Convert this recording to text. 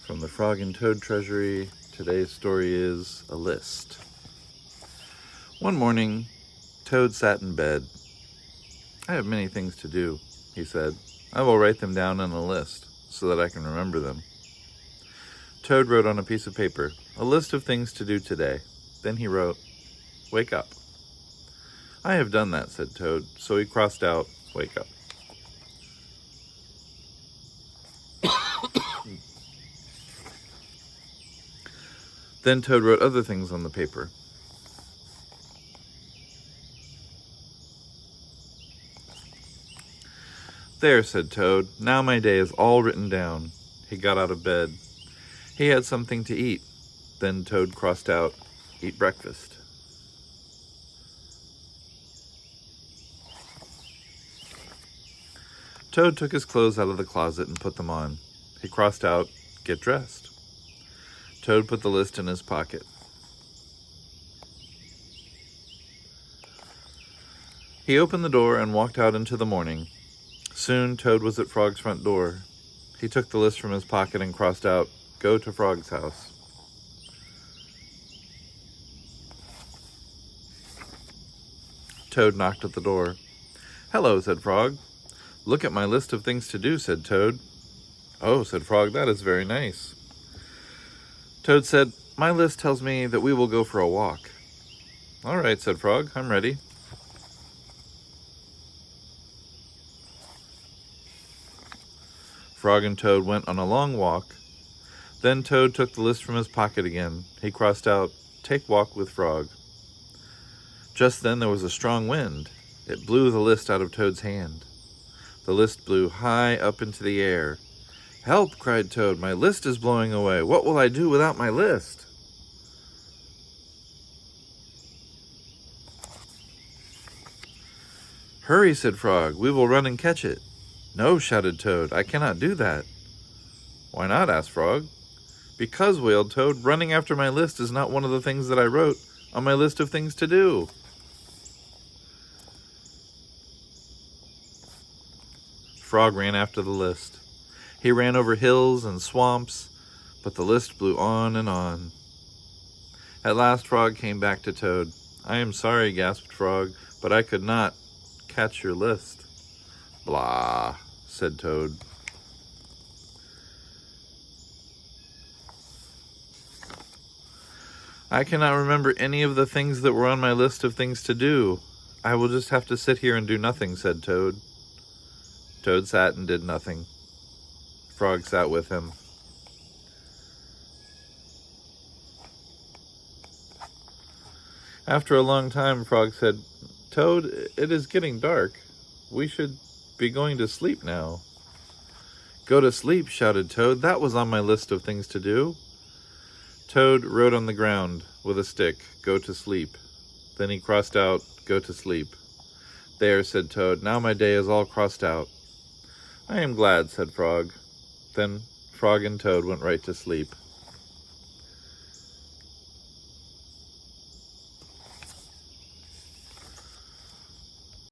From the Frog and Toad Treasury, today's story is A List. One morning, Toad sat in bed. "I have many things to do," he said. "I will write them down on a list so that I can remember them." Toad wrote on a piece of paper, "A list of things to do today." Then he wrote, "Wake up." "I have done that," said Toad, so he crossed out, "Wake up." Then Toad wrote other things on the paper. "There," said Toad, "now my day is all written down." He got out of bed. He had something to eat. Then Toad crossed out, "Eat breakfast." Toad took his clothes out of the closet and put them on. He crossed out, "Get dressed." Toad put the list in his pocket. He opened the door and walked out into the morning. Soon Toad was at Frog's front door. He took the list from his pocket and crossed out, "Go to Frog's house." Toad knocked at the door. "Hello," said Frog. "Look at my list of things to do," said Toad. "Oh," said Frog, "that is very nice." Toad said, "My list tells me that we will go for a walk." "All right," said Frog, "I'm ready." Frog and Toad went on a long walk. Then Toad took the list from his pocket again. He crossed out, "Take walk with Frog." Just then there was a strong wind. It blew the list out of Toad's hand. The list blew high up into the air. "Help!" cried Toad. "My list is blowing away. What will I do without my list?" "Hurry," said Frog. "We will run and catch it." "No," shouted Toad. "I cannot do that." "Why not?" asked Frog. "Because," wailed Toad, "running after my list is not one of the things that I wrote on my list of things to do." Frog ran after the list. He ran over hills and swamps, but the list blew on and on. At last Frog came back to Toad. "I am sorry," gasped Frog, "but I could not catch your list." "Blah," said Toad. "I cannot remember any of the things that were on my list of things to do. I will just have to sit here and do nothing," said Toad. Toad sat and did nothing. Frog sat with him. After a long time, Frog said, "Toad, it is getting dark. We should be going to sleep now." "Go to sleep," shouted Toad. "That was on my list of things to do." Toad wrote on the ground with a stick, "Go to sleep." Then he crossed out, "Go to sleep." "There," said Toad, "now my day is all crossed out." "I am glad," said Frog. Then Frog and Toad went right to sleep.